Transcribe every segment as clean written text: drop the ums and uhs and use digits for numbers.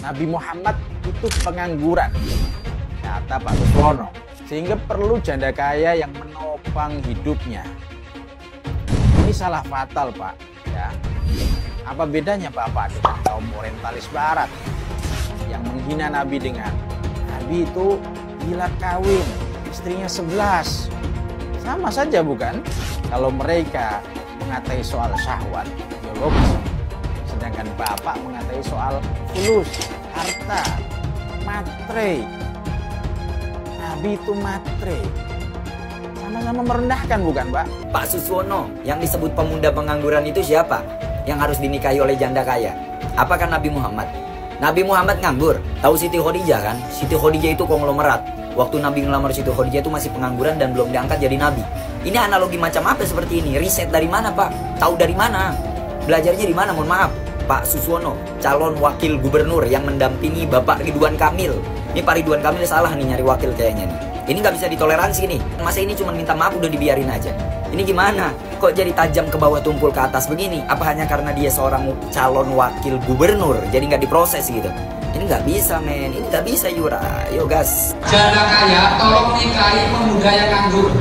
Nabi Muhammad itu pengangguran, kata Pak Suswono, sehingga perlu janda kaya yang menopang hidupnya. Ini salah fatal, Pak. Ya. Apa bedanya Bapak dengan kaum orientalis Barat yang menghina Nabi dengan Nabi itu gila kawin, istrinya 11. Sama saja bukan? Kalau mereka mengatai soal syahwat, biologis, sedangkan Bapak mengatai soal fulus, harta, matre. Nabi itu matre. Sama-sama merendahkan bukan, Pak? Pak Suswono, yang disebut pemuda pengangguran itu siapa? Yang harus dinikahi oleh janda kaya? Apakah Nabi Muhammad? Nabi Muhammad nganggur. Tahu Siti Khadijah kan? Siti Khadijah itu konglomerat. Waktu Nabi ngelamar Siti Khadijah itu masih pengangguran dan belum diangkat jadi Nabi. Ini analogi macam apa seperti ini? Riset dari mana, Pak? Tahu dari mana? Belajarnya di mana? Mohon maaf. Pak Suswono, calon wakil gubernur yang mendampingi Bapak Ridwan Kamil. Ini Pak Ridwan Kamil salah nih nyari wakil kayaknya nih. Ini nggak bisa ditoleransi nih. Masa ini cuma minta maaf udah dibiarin aja. Ini gimana? Kok jadi tajam ke bawah tumpul ke atas begini? Apa hanya karena dia seorang calon wakil gubernur jadi nggak diproses gitu? Ini nggak bisa, men. Ini nggak bisa, Yura. Yo gas. Janda kaya tolong nikahi pemuda yang nganggur.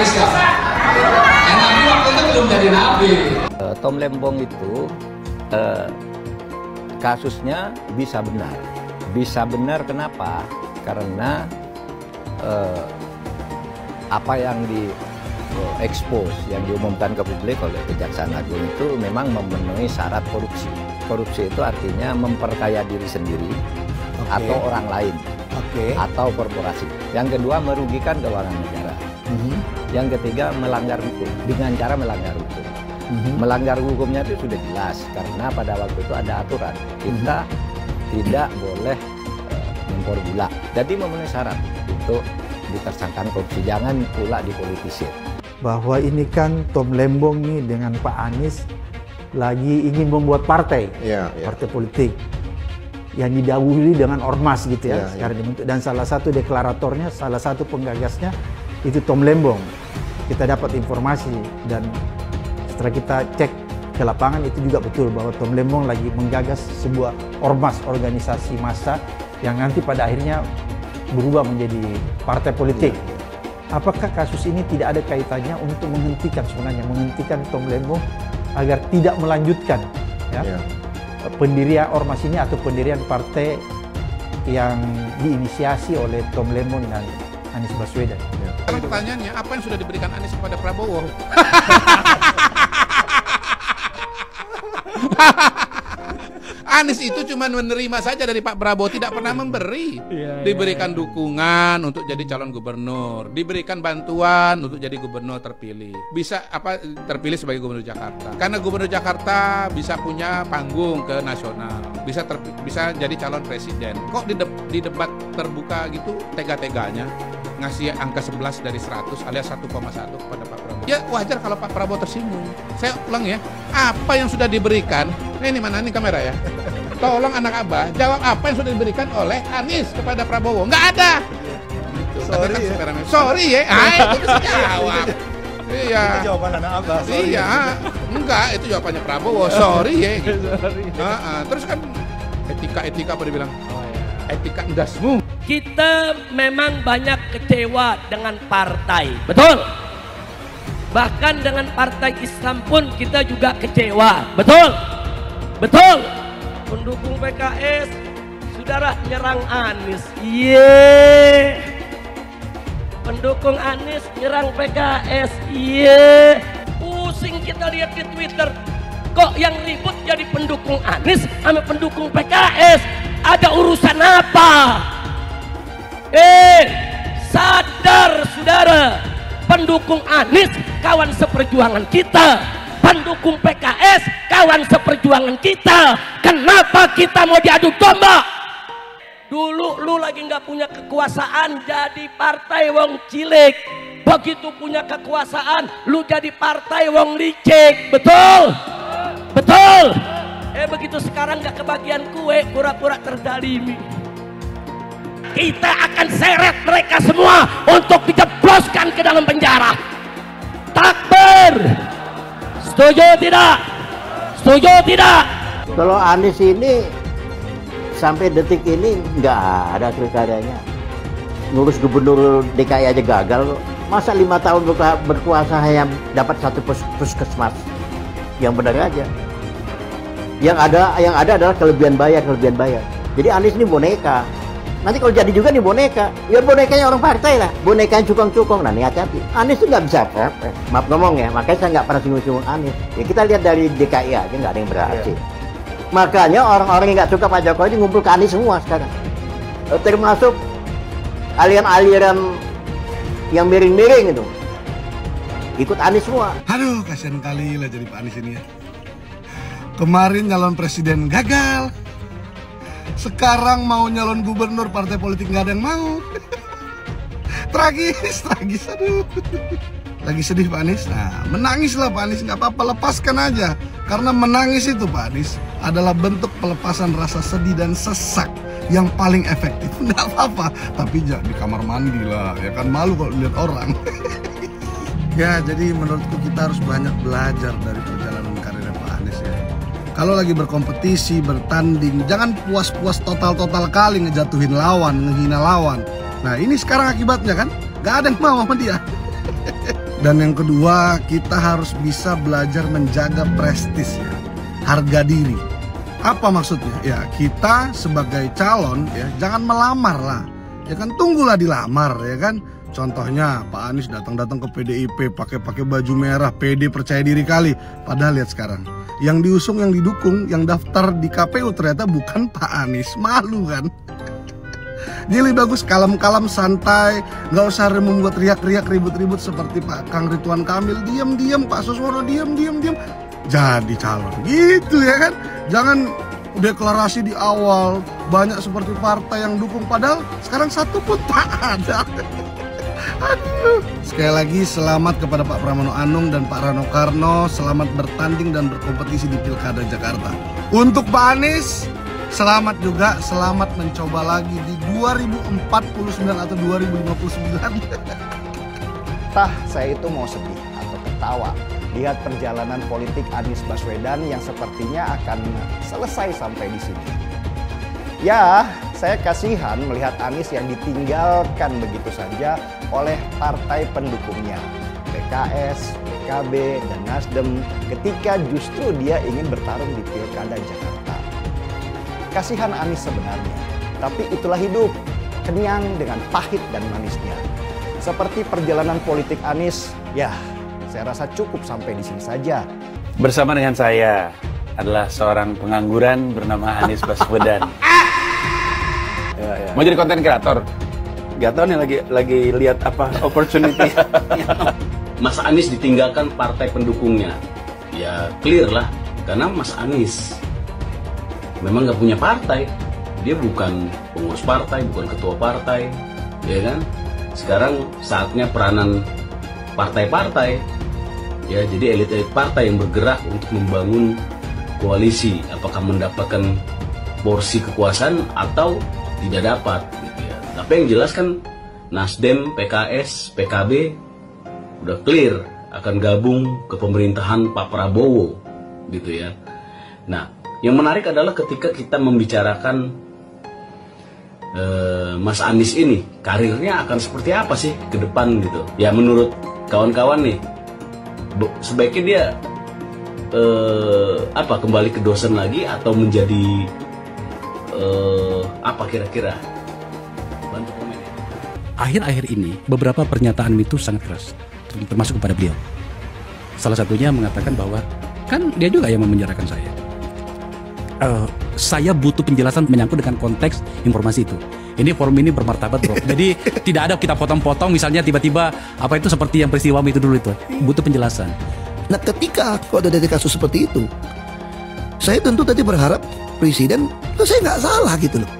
Yang Nabi waktu itu belum jadi Nabi. Tom Lembong itu kasusnya bisa benar. Bisa benar kenapa? Karena apa yang di-expose, yang diumumkan ke publik oleh Kejaksaan Agung itu memang memenuhi syarat korupsi. Korupsi itu artinya memperkaya diri sendiri atau orang lain atau korporasi. Yang kedua merugikan keuangan negara. Yang ketiga melanggar hukum dengan cara melanggar hukum. Melanggar hukumnya itu sudah jelas karena pada waktu itu ada aturan kita tidak boleh impor gula. Jadi memenuhi syarat untuk ditersangkakan korupsi, jangan pula dipolitisir. Bahwa ini kan Tom Lembong ini dengan Pak Anies lagi ingin membuat partai, partai politik yang didahului dengan ormas gitu ya, sekarang dibentuk. Dan salah satu deklaratornya, salah satu penggagasnya itu Tom Lembong. Kita dapat informasi dan setelah kita cek ke lapangan itu juga betul bahwa Tom Lembong lagi menggagas sebuah ormas, organisasi massa yang nanti pada akhirnya berubah menjadi partai politik. Apakah kasus ini tidak ada kaitannya untuk menghentikan Tom Lembong agar tidak melanjutkan pendirian ormas ini atau pendirian partai yang diinisiasi oleh Tom Lembong dan Anies Baswedan? Sekarang pertanyaannya, apa yang sudah diberikan Anies kepada Prabowo? Anies itu cuma menerima saja dari Pak Prabowo, tidak pernah memberi. Diberikan dukungan untuk jadi calon gubernur, diberikan bantuan untuk jadi gubernur terpilih. Bisa terpilih sebagai gubernur Jakarta. Karena gubernur Jakarta bisa punya panggung ke nasional, bisa jadi calon presiden. Kok di debat terbuka gitu tega-teganya ngasih angka 11 dari 100 alias 1,1 kepada Pak Prabowo. Ya wajar kalau Pak Prabowo tersinggung. Saya ulang ya, apa yang sudah diberikan, ini mana nih kamera ya, tolong anak abah jawab apa yang sudah diberikan oleh Anies kepada Prabowo. Nggak ada gitu. Sorry ya, itu bisa jawab. Iya, itu jawaban anak abah. Iya, enggak, itu jawabannya Prabowo. Sorry ya gitu. Terus kan etika pada bilang etika endasmu. Kita memang banyak kecewa dengan partai, betul. Bahkan dengan partai Islam pun kita juga kecewa, betul. Betul. Pendukung PKS, saudara nyerang Anies, pendukung Anies nyerang PKS, pusing kita lihat di Twitter. Kok yang ribut jadi pendukung Anies sama pendukung PKS? Ada urusan apa? Sadar saudara, pendukung Anies kawan seperjuangan kita, pendukung PKS kawan seperjuangan kita. Kenapa kita mau diadu domba? Dulu lu lagi nggak punya kekuasaan jadi partai wong cilik, begitu punya kekuasaan lu jadi partai wong licik, betul? Betul? Begitu sekarang gak kebagian kue, pura-pura terdalimi. Kita akan seret mereka semua untuk dijebloskan ke dalam penjara. Takbir. Setuju tidak? Setuju tidak? Kalau Anies ini sampai detik ini nggak ada pilkadanya. Ngurus gubernur DKI aja gagal. Masa 5 tahun berkuasa hanya dapat 1 puskesmas? Yang benar aja. Yang ada adalah kelebihan bayar. Jadi Anies ini boneka. Nanti kalau jadi juga nih boneka, ya bonekanya orang partai lah. Bonekanya cukong-cukong. Nah, hati-hati. Anies itu nggak bisa maaf ngomong ya, makanya saya nggak pernah singgung-singgung Anies. Ya kita lihat dari DKI aja nggak ada yang berhasil. Makanya orang-orang yang nggak suka Pak Jokowi ngumpul ke Anies semua sekarang. Termasuk aliran-aliran yang miring-miring itu. Ikut Anies semua. Aduh, kasihan kali lah jadi Pak Anies ini ya. Kemarin nyalon presiden gagal. Sekarang mau nyalon gubernur, partai politik nggak ada yang mau. Tragis, aduh. Lagi sedih Pak Anies? Nah, menangislah Pak Anies, nggak apa-apa, lepaskan aja. Karena menangis itu Pak Anies adalah bentuk pelepasan rasa sedih dan sesak yang paling efektif. Nggak apa-apa, tapi jangan di kamar mandi lah, ya kan malu kalau lihat orang. Ya, jadi menurutku kita harus banyak belajar dari perjalanan karir Pak Anies ya. Kalau lagi berkompetisi, bertanding, jangan puas-puas total kali ngejatuhin lawan, ngehina lawan. Nah ini sekarang akibatnya kan, gak ada yang mau sama dia. Dan yang kedua, kita harus bisa belajar menjaga prestis ya, harga diri. Apa maksudnya? Ya kita sebagai calon ya, jangan melamar lah. Ya kan tunggulah dilamar ya kan. Contohnya Pak Anies datang-datang ke PDIP pakai baju merah, pede, percaya diri kali. Padahal lihat sekarang, yang diusung, yang didukung, yang daftar di KPU ternyata bukan Pak Anies. Malu kan? Jadi lebih bagus kalem-kalem, santai, nggak usah membuat riak-riak, ribut-ribut seperti Pak Kang Ridwan Kamil. Diam-diam, Pak Suswono diam. Jadi calon gitu ya kan? Jangan deklarasi di awal banyak seperti partai yang dukung padahal sekarang satu pun tak ada. Aduh. Sekali lagi selamat kepada Pak Pramono Anung dan Pak Rano Karno. Selamat bertanding dan berkompetisi di Pilkada Jakarta. Untuk Pak Anies, selamat juga. Selamat mencoba lagi di 2049 atau 2059. Entah saya itu mau sedih atau ketawa lihat perjalanan politik Anies Baswedan yang sepertinya akan selesai sampai di sini. Ya, saya kasihan melihat Anies yang ditinggalkan begitu saja oleh partai pendukungnya, PKS, PKB, dan Nasdem ketika justru dia ingin bertarung di Pilkada Jakarta. Kasihan Anies sebenarnya, tapi itulah hidup, kenyang dengan pahit dan manisnya. Seperti perjalanan politik Anies, ya saya rasa cukup sampai di sini saja. Bersama dengan saya adalah seorang pengangguran bernama Anies Baswedan. Mau jadi konten kreator? Gak tau nih lagi lihat apa opportunity. Mas Anies ditinggalkan partai pendukungnya. Ya clear lah, karena Mas Anies memang gak punya partai. Dia bukan pengurus partai, bukan ketua partai, ya kan? Sekarang saatnya peranan partai-partai, ya jadi elit-elit partai yang bergerak untuk membangun koalisi. Apakah mendapatkan porsi kekuasaan atau tidak dapat gitu ya. Tapi yang jelas kan Nasdem, PKS, PKB udah clear akan gabung ke pemerintahan Pak Prabowo gitu ya. Nah, yang menarik adalah ketika kita membicarakan Mas Anies ini karirnya akan seperti apa sih ke depan gitu. Ya menurut kawan-kawan nih, sebaiknya dia kembali ke dosen lagi atau menjadi apa kira-kira? Bantu komen ya. Akhir-akhir ini beberapa pernyataan itu sangat keras, termasuk kepada beliau. Salah satunya mengatakan bahwa kan dia juga yang memenjarakan saya. Saya butuh penjelasan menyangkut dengan konteks informasi itu. Ini forum ini bermartabat bro. Jadi tidak ada kita potong-potong misalnya tiba-tiba apa itu seperti yang peristiwa itu dulu itu. Butuh penjelasan. Nah ketika kok ada kasus seperti itu, saya tentu tadi berharap presiden, saya nggak salah gitu loh.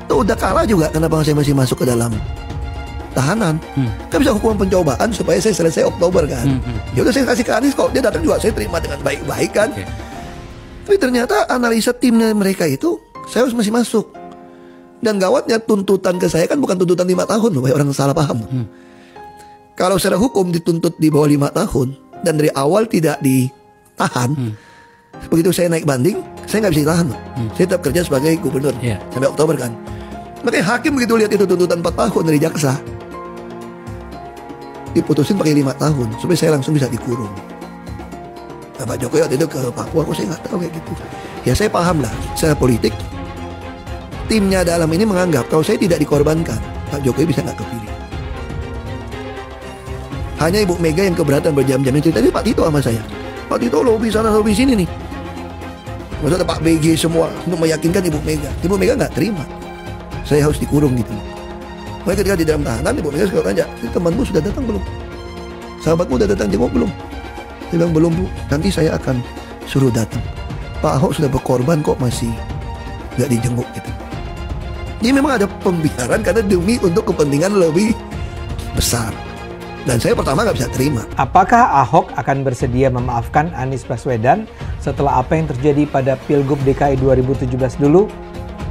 Tuh udah kalah juga, kenapa saya masih masuk ke dalam tahanan. Kan bisa hukuman pencobaan supaya saya selesai Oktober kan. Ya udah saya kasih ke Anies kok. Dia datang juga saya terima dengan baik-baik kan. Tapi ternyata analisa timnya mereka itu saya harus masih masuk. Dan gawatnya tuntutan ke saya kan bukan tuntutan 5 tahun loh, banyak orang salah paham. Kalau secara hukum dituntut di bawah 5 tahun dan dari awal tidak ditahan, begitu saya naik banding, saya nggak bisa ditahan. Saya tetap kerja sebagai gubernur sampai Oktober kan. Makanya hakim begitu lihat itu tuntutan 4 tahun dari jaksa, diputusin pakai 5 tahun supaya saya langsung bisa dikurung. Nah, Pak Jokowi waktu itu ke Papua, kok saya nggak tahu kayak gitu. Ya saya paham lah, secara politik timnya dalam ini menganggap kalau saya tidak dikorbankan, Pak Jokowi bisa nggak kepilih. Hanya Ibu Mega yang keberatan berjam-jam itu. Tadi Pak Tito sama saya, Pak Tito lobby sana lobby sini nih. Maksudnya Pak BG semua untuk meyakinkan Ibu Mega. Ibu Mega nggak terima, saya harus dikurung gitu. Makanya ketika di dalam tahanan, Ibu Mega suka tanya, temanmu sudah datang belum? Sahabatmu sudah datang jenguk belum? Dia bilang belum Bu, nanti saya akan suruh datang. Pak Ahok sudah berkorban kok masih nggak dijenguk gitu. Jadi memang ada pembicaraan karena demi untuk kepentingan lebih besar. Dan saya pertama nggak bisa terima. Apakah Ahok akan bersedia memaafkan Anies Baswedan setelah apa yang terjadi pada Pilgub DKI 2017 dulu?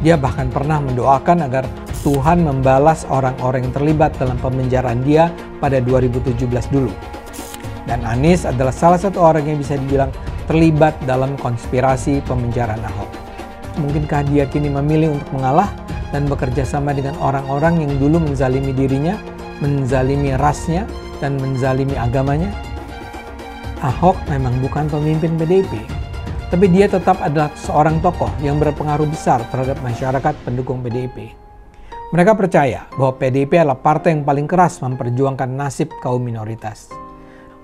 Dia bahkan pernah mendoakan agar Tuhan membalas orang-orang yang terlibat dalam pemenjaraan dia pada 2017 dulu. Dan Anies adalah salah satu orang yang bisa dibilang terlibat dalam konspirasi pemenjaraan Ahok. Mungkinkah dia kini memilih untuk mengalah dan bekerja sama dengan orang-orang yang dulu menzalimi dirinya, menzalimi rasnya, dan menzalimi agamanya? Ahok memang bukan pemimpin PDIP, tapi dia tetap adalah seorang tokoh yang berpengaruh besar terhadap masyarakat pendukung PDIP. Mereka percaya bahwa PDIP adalah partai yang paling keras memperjuangkan nasib kaum minoritas.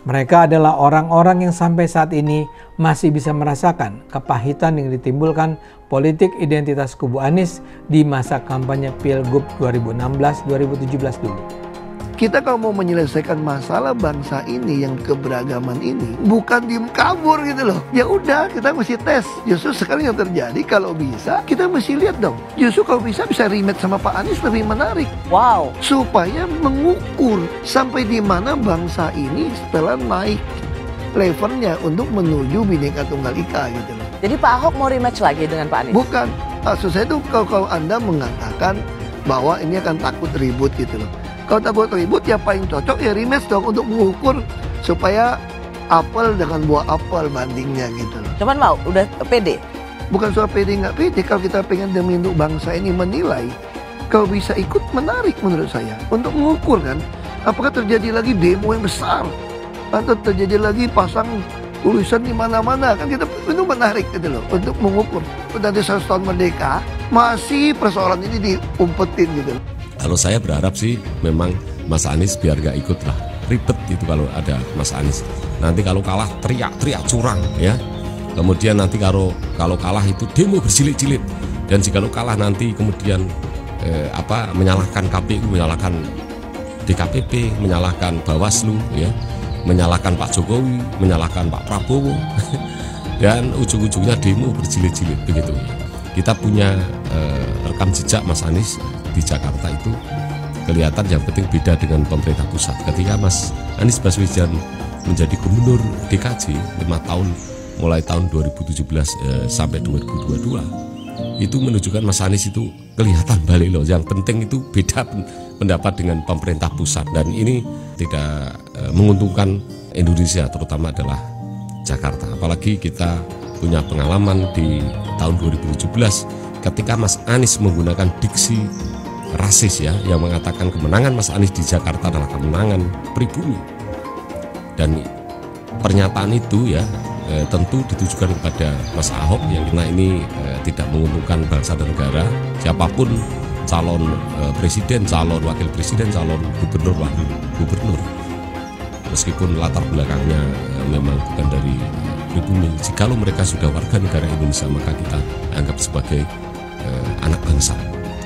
Mereka adalah orang-orang yang sampai saat ini masih bisa merasakan kepahitan yang ditimbulkan politik identitas kubu Anies di masa kampanye Pilgub 2016-2017 dulu. Kita kalau mau menyelesaikan masalah bangsa ini yang keberagaman ini, bukan diem kabur gitu loh. Ya udah, kita mesti tes. Justru sekarang yang terjadi kalau bisa kita mesti lihat dong. Justru kalau bisa rematch sama Pak Anies lebih menarik. Wow. Supaya mengukur sampai di mana bangsa ini setelah naik levelnya untuk menuju Bhinneka Tunggal Ika gitu loh. Jadi Pak Ahok mau rematch lagi dengan Pak Anies? Bukan. Maksud saya itu kalau Anda mengatakan bahwa ini akan takut ribut gitu loh. Kalau takut ribut ya paling cocok ya rematch dong untuk mengukur supaya apel dengan buah apel bandingnya gitu loh. Cuman mau, udah pede? Bukan soal pede nggak pede, kalau kita pengen demi untuk bangsa ini menilai, kalau bisa ikut menarik menurut saya. Untuk mengukur kan, apakah terjadi lagi demo yang besar atau terjadi lagi pasang tulisan di mana-mana, kan kita itu menarik gitu loh untuk mengukur. Dari 100 tahun merdeka masih persoalan ini diumpetin gitu loh. Kalau saya berharap sih memang Mas Anies biar gak ikut lah ribet itu kalau ada Mas Anies. Nanti kalau kalah teriak-teriak curang ya. Kemudian nanti kalau kalah itu demo berjilid-jilid. Dan jika kalah nanti kemudian menyalahkan KPU, menyalahkan DKPP, menyalahkan Bawaslu ya, menyalahkan Pak Jokowi, menyalahkan Pak Prabowo. Dan ujung-ujungnya demo berjilid-jilid begitu. Kita punya rekam jejak Mas Anies di Jakarta itu kelihatan yang penting beda dengan pemerintah pusat. Ketika Mas Anies Baswedan menjadi gubernur DKJ 5 tahun mulai tahun 2017 sampai 2022 itu menunjukkan Mas Anies itu kelihatan balik loh. Yang penting itu beda pendapat dengan pemerintah pusat dan ini tidak menguntungkan Indonesia, terutama adalah Jakarta. Apalagi kita punya pengalaman di tahun 2017 ketika Mas Anies menggunakan diksi rasis ya, yang mengatakan kemenangan Mas Anies di Jakarta adalah kemenangan pribumi. Dan pernyataan itu ya tentu ditujukan kepada Mas Ahok yang karena ini tidak menguntungkan bangsa dan negara. Siapapun calon presiden, calon wakil presiden, calon gubernur, wakil gubernur, meskipun latar belakangnya memang bukan dari pribumi, jikalau mereka sudah warga negara Indonesia maka kita anggap sebagai anak bangsa.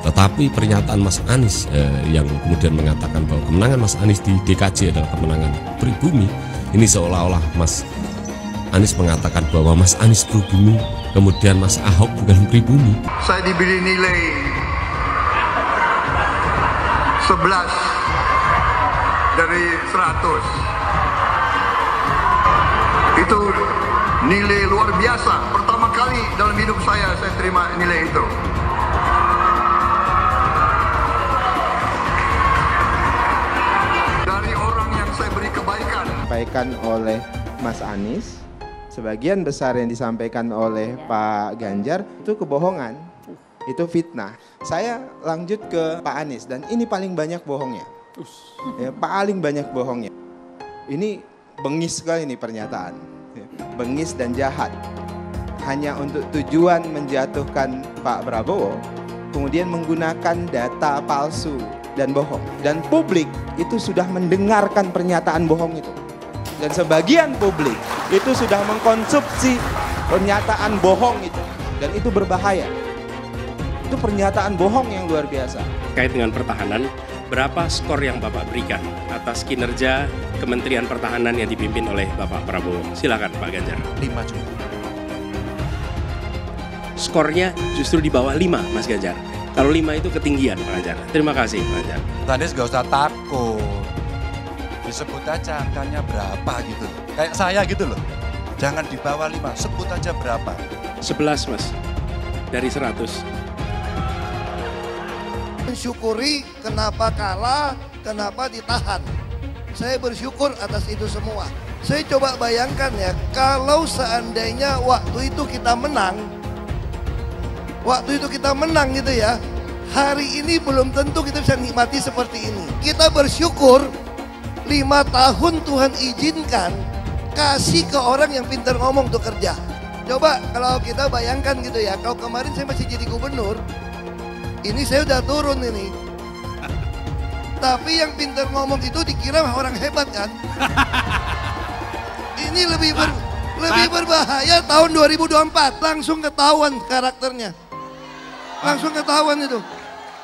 Tetapi pernyataan Mas Anies yang kemudian mengatakan bahwa kemenangan Mas Anies di DKJ adalah kemenangan pribumi, ini seolah-olah Mas Anies mengatakan bahwa Mas Anies pribumi, kemudian Mas Ahok bukan pribumi. Saya diberi nilai 11 dari 100. Itu nilai luar biasa. Pertama kali dalam hidup saya terima nilai itu. Dari orang yang saya beri kebaikan. Disampaikan oleh Mas Anies, sebagian besar yang disampaikan oleh Pak Ganjar itu kebohongan, itu fitnah. Saya lanjut ke Pak Anies dan ini paling banyak bohongnya. Ya, paling banyak bohongnya. Ini bengis sekali nih pernyataan. Ya, bengis dan jahat. Hanya untuk tujuan menjatuhkan Pak Prabowo, kemudian menggunakan data palsu dan bohong. Dan publik itu sudah mendengarkan pernyataan bohong itu. Dan sebagian publik itu sudah mengkonsumsi pernyataan bohong itu. Dan itu berbahaya. Itu pernyataan bohong yang luar biasa. Terkait dengan pertahanan, berapa skor yang Bapak berikan atas kinerja Kementerian Pertahanan yang dipimpin oleh Bapak Prabowo? Silakan Pak Ganjar. 5 cukup. Skornya justru di bawah 5, Mas Ganjar. Kalau 5 itu ketinggian, Pak Ganjar. Terima kasih, Pak Ganjar. Anies gak usah takut. Disebut aja angkanya berapa gitu. Kayak saya gitu loh. Jangan di bawah 5, sebut aja berapa. 11, Mas. Dari 100. Mensyukuri kenapa kalah, kenapa ditahan. Saya bersyukur atas itu semua. Saya coba bayangkan ya, kalau seandainya waktu itu kita menang gitu ya, hari ini belum tentu kita bisa nikmati seperti ini. Kita bersyukur 5 tahun Tuhan izinkan kasih ke orang yang pintar ngomong untuk kerja. Coba kalau kita bayangkan gitu ya, kalau kemarin saya masih jadi gubernur, ini saya udah turun ini. Tapi yang pintar ngomong itu dikira orang hebat kan? Ini lebih berbahaya tahun 2024. Langsung ketahuan karakternya. Langsung ketahuan itu.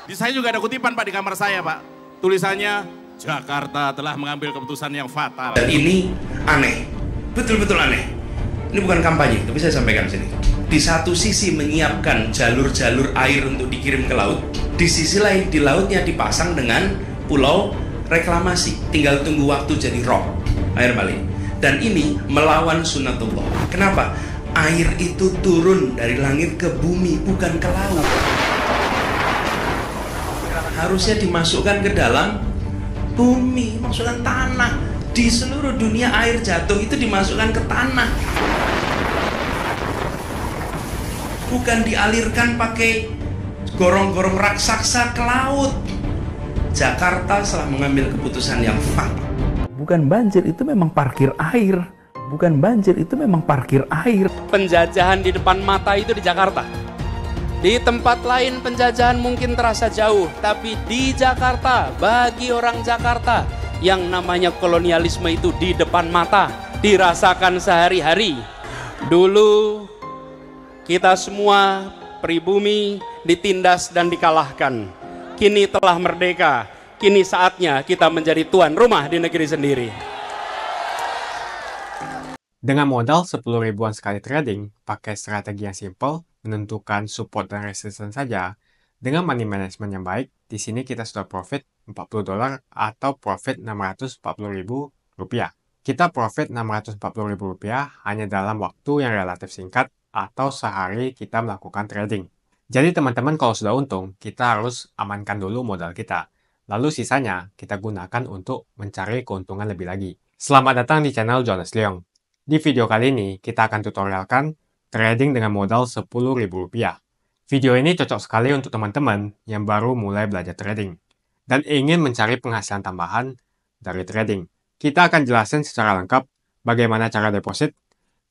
Di saya juga ada kutipan Pak di kamar saya Pak. Tulisannya, Jakarta telah mengambil keputusan yang fatal. Dan ini aneh. Betul-betul aneh. Ini bukan kampanye, tapi saya sampaikan sini. Di satu sisi menyiapkan jalur-jalur air untuk dikirim ke laut, di sisi lain di lautnya dipasang dengan pulau reklamasi, tinggal tunggu waktu jadi rob, air balik. Dan ini melawan sunatullah. Kenapa? Air itu turun dari langit ke bumi, bukan ke laut. Harusnya dimasukkan ke dalam bumi, masukkan tanah. Di seluruh dunia air jatuh itu dimasukkan ke tanah. Bukan dialirkan pakai gorong-gorong raksasa ke laut. Jakarta telah mengambil keputusan yang fatal. Bukan banjir, itu memang parkir air. Bukan banjir, itu memang parkir air. Penjajahan di depan mata itu di Jakarta. Di tempat lain penjajahan mungkin terasa jauh, tapi di Jakarta, bagi orang Jakarta, yang namanya kolonialisme itu di depan mata, dirasakan sehari-hari. Dulu kita semua pribumi ditindas dan dikalahkan. Kini telah merdeka, kini saatnya kita menjadi tuan rumah di negeri sendiri. Dengan modal 10 ribuan sekali trading, pakai strategi yang simple, menentukan support dan resistance saja, dengan money management yang baik, di sini kita sudah profit $40 atau profit Rp640.000. Kita profit Rp640.000 hanya dalam waktu yang relatif singkat atau sehari kita melakukan trading. Jadi teman-teman kalau sudah untung, kita harus amankan dulu modal kita. Lalu sisanya kita gunakan untuk mencari keuntungan lebih lagi. Selamat datang di channel Jonas Leong. Di video kali ini, kita akan tutorialkan trading dengan modal Rp10.000. Video ini cocok sekali untuk teman-teman yang baru mulai belajar trading dan ingin mencari penghasilan tambahan dari trading. Kita akan jelasin secara lengkap bagaimana cara deposit,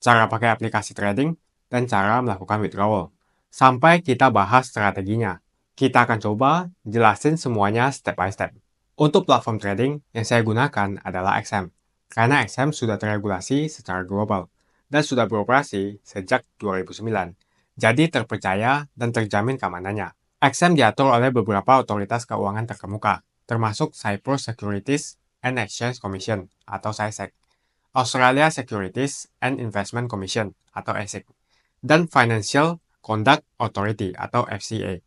cara pakai aplikasi trading, dan cara melakukan withdrawal. Sampai kita bahas strateginya. Kita akan coba jelasin semuanya step by step. Untuk platform trading yang saya gunakan adalah XM. Karena XM sudah teregulasi secara global dan sudah beroperasi sejak 2009. Jadi terpercaya dan terjamin keamanannya. XM diatur oleh beberapa otoritas keuangan terkemuka, termasuk Cyprus Securities and Exchange Commission atau SEC, Australia Securities and Investment Commission atau ASIC, dan Financial Conduct Authority atau FCA.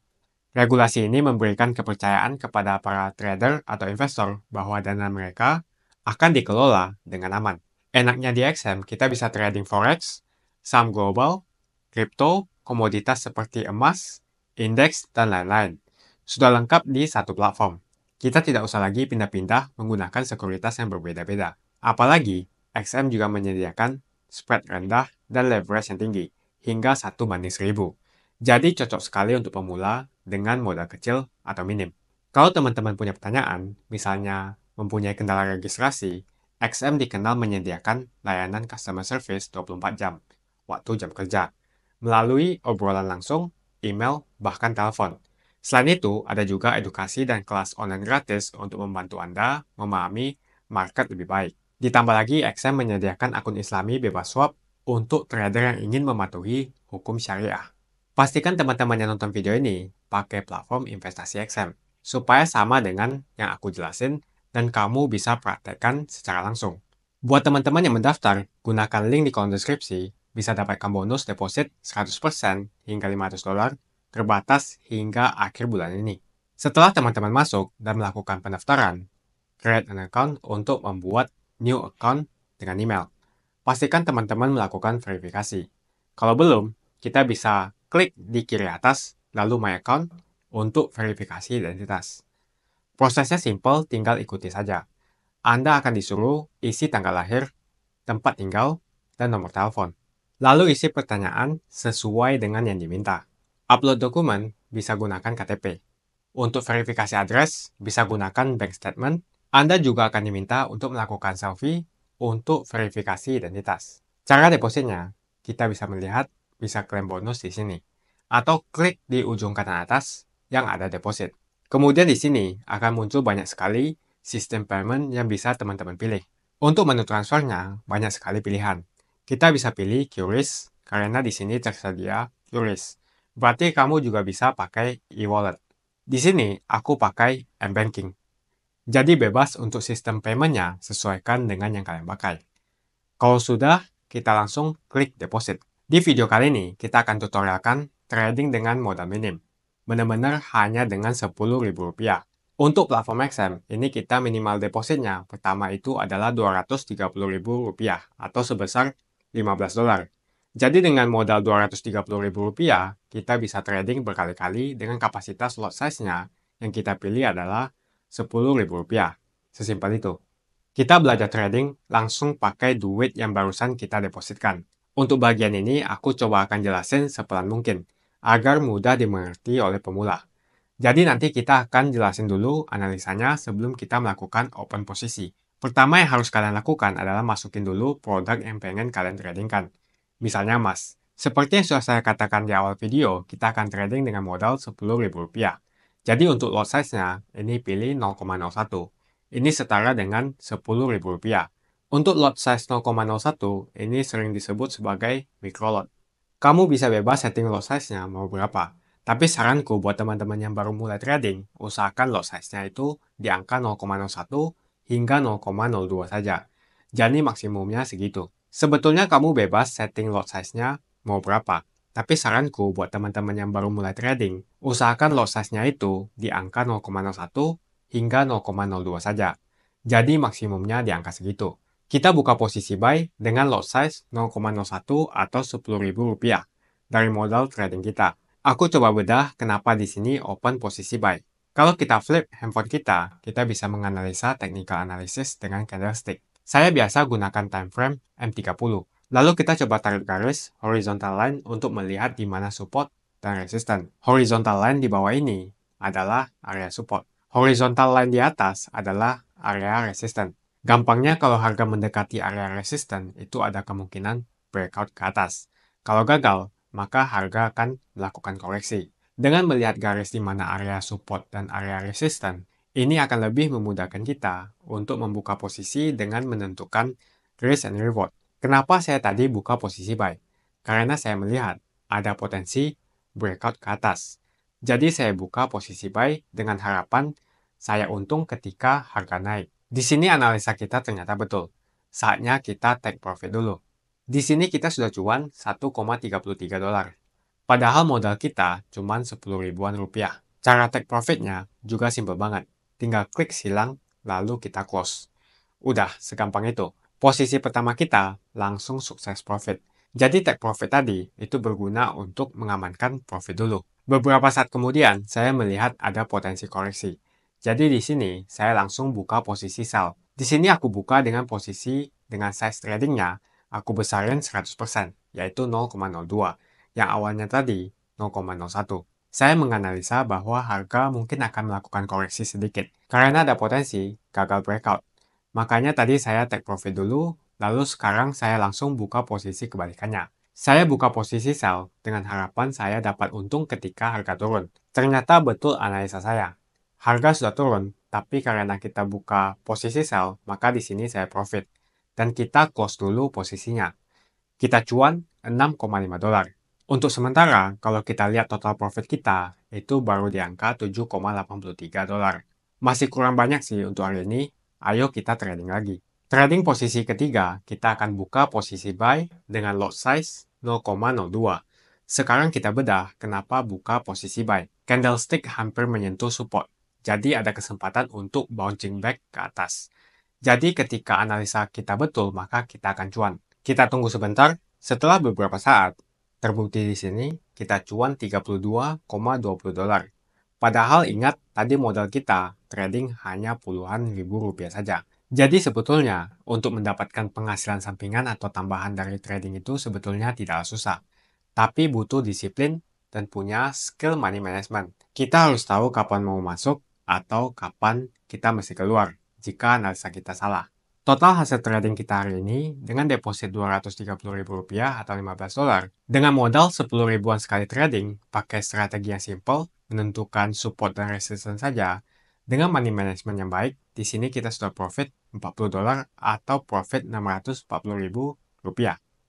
Regulasi ini memberikan kepercayaan kepada para trader atau investor bahwa dana mereka akan dikelola dengan aman. Enaknya di XM, kita bisa trading forex, saham global, kripto, komoditas seperti emas, indeks, dan lain-lain. Sudah lengkap di satu platform. Kita tidak usah lagi pindah-pindah menggunakan sekuritas yang berbeda-beda. Apalagi, XM juga menyediakan spread rendah dan leverage yang tinggi, hingga 1:1000. Jadi cocok sekali untuk pemula dengan modal kecil atau minim. Kalau teman-teman punya pertanyaan, misalnya mempunyai kendala registrasi, XM dikenal menyediakan layanan customer service 24 jam, waktu jam kerja, melalui obrolan langsung, email, bahkan telepon. Selain itu, ada juga edukasi dan kelas online gratis untuk membantu Anda memahami market lebih baik. Ditambah lagi, XM menyediakan akun Islami bebas swap untuk trader yang ingin mematuhi hukum syariah. Pastikan teman-teman yang nonton video ini pakai platform investasi XM, supaya sama dengan yang aku jelasin dan kamu bisa praktekkan secara langsung. Buat teman-teman yang mendaftar, gunakan link di kolom deskripsi, bisa dapatkan bonus deposit 100% hingga $500, terbatas hingga akhir bulan ini. Setelah teman-teman masuk dan melakukan pendaftaran, create an account untuk membuat new account dengan email. Pastikan teman-teman melakukan verifikasi. Kalau belum, kita bisa klik di kiri atas, lalu My Account untuk verifikasi identitas. Prosesnya simple, tinggal ikuti saja. Anda akan disuruh isi tanggal lahir, tempat tinggal, dan nomor telepon. Lalu isi pertanyaan sesuai dengan yang diminta. Upload dokumen, bisa gunakan KTP. Untuk verifikasi address, bisa gunakan bank statement. Anda juga akan diminta untuk melakukan selfie untuk verifikasi identitas. Cara depositnya, kita bisa melihat, bisa klaim bonus di sini. Atau klik di ujung kanan atas yang ada deposit. Kemudian di sini akan muncul banyak sekali sistem payment yang bisa teman-teman pilih. Untuk menu transfernya, banyak sekali pilihan. Kita bisa pilih QRIS, karena di sini tersedia QRIS. Berarti kamu juga bisa pakai e-wallet. Di sini, aku pakai m-banking. Jadi bebas untuk sistem paymentnya sesuaikan dengan yang kalian pakai. Kalau sudah, kita langsung klik deposit. Di video kali ini, kita akan tutorialkan trading dengan modal minim. Benar-benar hanya dengan Rp10.000. Untuk platform XM, ini kita minimal depositnya pertama itu adalah Rp230.000 atau sebesar $15. Jadi dengan modal Rp230.000, kita bisa trading berkali-kali dengan kapasitas lot size-nya yang kita pilih adalah Rp10.000. Sesimpel itu. Kita belajar trading langsung pakai duit yang barusan kita depositkan. Untuk bagian ini, aku coba akan jelasin sepelan mungkin, agar mudah dimengerti oleh pemula. Jadi nanti kita akan jelasin dulu analisanya sebelum kita melakukan open posisi. Pertama yang harus kalian lakukan adalah masukin dulu produk yang pengen kalian tradingkan. Misalnya emas. Seperti yang sudah saya katakan di awal video, kita akan trading dengan modal Rp10.000. Jadi untuk lot size-nya, ini pilih 0,01. Ini setara dengan Rp10.000. Untuk lot size 0,01, ini sering disebut sebagai micro lot. Kamu bisa bebas setting lot size-nya mau berapa. Tapi saranku buat teman-teman yang baru mulai trading, usahakan lot size-nya itu di angka 0,01 hingga 0,02 saja. Jadi maksimumnya segitu. Sebetulnya kamu bebas setting lot size-nya mau berapa. Tapi saranku buat teman-teman yang baru mulai trading, usahakan lot size-nya itu di angka 0,01 hingga 0,02 saja. Jadi maksimumnya di angka segitu. Kita buka posisi buy dengan lot size 0,01 atau Rp10.000 dari modal trading kita. Aku coba bedah kenapa di sini open posisi buy. Kalau kita flip handphone kita bisa menganalisa technical analysis dengan candlestick. Saya biasa gunakan time frame M30. Lalu kita coba tarik garis horizontal line untuk melihat di mana support dan resistance. Horizontal line di bawah ini adalah area support. Horizontal line di atas adalah area resistance. Gampangnya kalau harga mendekati area resistance itu ada kemungkinan breakout ke atas. Kalau gagal, maka harga akan melakukan koreksi. Dengan melihat garis di mana area support dan area resistance, ini akan lebih memudahkan kita untuk membuka posisi dengan menentukan risk and reward. Kenapa saya tadi buka posisi buy? Karena saya melihat ada potensi breakout ke atas. Jadi saya buka posisi buy dengan harapan saya untung ketika harga naik. Di sini analisa kita ternyata betul. Saatnya kita take profit dulu. Di sini kita sudah cuan $1,33. Padahal modal kita cuma 10 ribuan rupiah. Cara take profitnya juga simple banget. Tinggal klik silang, lalu kita close. Udah, segampang itu. Posisi pertama kita langsung sukses profit. Jadi take profit tadi itu berguna untuk mengamankan profit dulu. Beberapa saat kemudian, saya melihat ada potensi koreksi. Jadi di sini, saya langsung buka posisi sell. Di sini aku buka dengan posisi dengan size tradingnya, aku besarin 100%, yaitu 0,02. Yang awalnya tadi 0,01. Saya menganalisa bahwa harga mungkin akan melakukan koreksi sedikit, karena ada potensi gagal breakout. Makanya tadi saya take profit dulu, lalu sekarang saya langsung buka posisi kebalikannya. Saya buka posisi sell dengan harapan saya dapat untung ketika harga turun. Ternyata betul analisa saya. Harga sudah turun, tapi karena kita buka posisi sell, maka di sini saya profit. Dan kita close dulu posisinya. Kita cuan $6,5. Untuk sementara, kalau kita lihat total profit kita, itu baru di angka $7,83. Masih kurang banyak sih untuk hari ini, ayo kita trading lagi. Trading posisi ketiga, kita akan buka posisi buy dengan lot size 0,02. Sekarang kita bedah kenapa buka posisi buy. Candlestick hampir menyentuh support, jadi ada kesempatan untuk bouncing back ke atas. Jadi ketika analisa kita betul, maka kita akan cuan. Kita tunggu sebentar, setelah beberapa saat, terbukti di sini kita cuan $32,20. Padahal ingat tadi modal kita trading hanya puluhan ribu rupiah saja. Jadi sebetulnya untuk mendapatkan penghasilan sampingan atau tambahan dari trading itu sebetulnya tidaklah susah. Tapi butuh disiplin dan punya skill money management. Kita harus tahu kapan mau masuk atau kapan kita mesti keluar jika analisa kita salah. Total hasil trading kita hari ini dengan deposit Rp230.000 atau $15 dengan modal 10 ribuan sekali trading pakai strategi yang simple, menentukan support dan resistance saja. Dengan money management yang baik, di sini kita sudah profit $40 atau profit Rp640.000.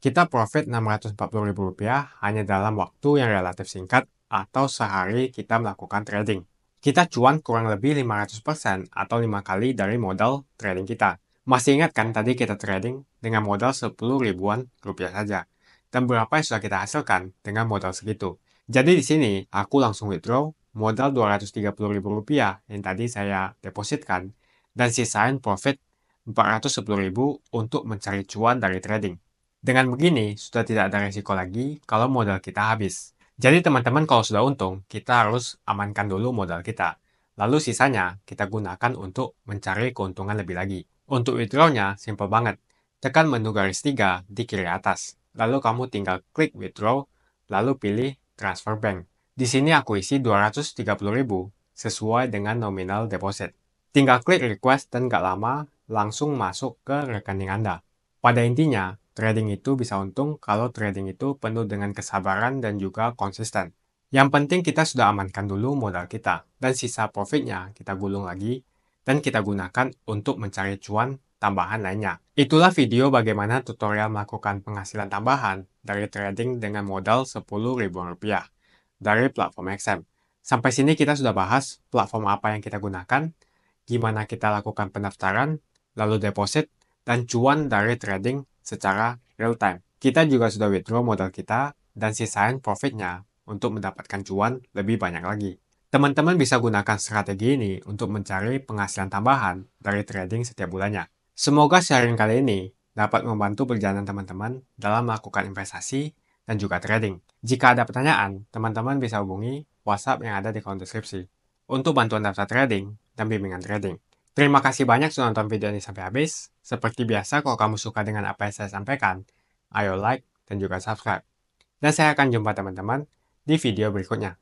Kita profit Rp640.000 hanya dalam waktu yang relatif singkat atau sehari kita melakukan trading. Kita cuan kurang lebih 500% atau 5 kali dari modal trading kita. Masih ingat kan tadi kita trading dengan modal 10 ribuan rupiah saja. Dan berapa yang sudah kita hasilkan dengan modal segitu. Jadi di sini aku langsung withdraw modal Rp230.000 yang tadi saya depositkan dan sisain profit Rp410.000 untuk mencari cuan dari trading. Dengan begini sudah tidak ada resiko lagi kalau modal kita habis. Jadi teman-teman kalau sudah untung, kita harus amankan dulu modal kita. Lalu sisanya kita gunakan untuk mencari keuntungan lebih lagi. Untuk withdraw-nya simple banget. Tekan menu garis 3 di kiri atas. Lalu kamu tinggal klik withdraw, lalu pilih transfer bank. Di sini aku isi 230.000 sesuai dengan nominal deposit. Tinggal klik request dan gak lama langsung masuk ke rekening Anda. Pada intinya, trading itu bisa untung kalau trading itu penuh dengan kesabaran dan juga konsisten. Yang penting kita sudah amankan dulu modal kita, dan sisa profitnya kita gulung lagi, dan kita gunakan untuk mencari cuan tambahan lainnya. Itulah video bagaimana tutorial melakukan penghasilan tambahan dari trading dengan modal Rp10.000 dari platform XM. Sampai sini kita sudah bahas platform apa yang kita gunakan, gimana kita lakukan pendaftaran, lalu deposit, dan cuan dari trading secara real time. Kita juga sudah withdraw modal kita dan sisain profitnya untuk mendapatkan cuan lebih banyak lagi. Teman-teman bisa gunakan strategi ini untuk mencari penghasilan tambahan dari trading setiap bulannya. Semoga sharing kali ini dapat membantu perjalanan teman-teman dalam melakukan investasi dan juga trading. Jika ada pertanyaan, teman-teman bisa hubungi WhatsApp yang ada di kolom deskripsi untuk bantuan daftar trading dan bimbingan trading. Terima kasih banyak sudah nonton video ini sampai habis. Seperti biasa, kalau kamu suka dengan apa yang saya sampaikan, ayo like dan juga subscribe. Dan saya akan jumpa teman-teman di video berikutnya.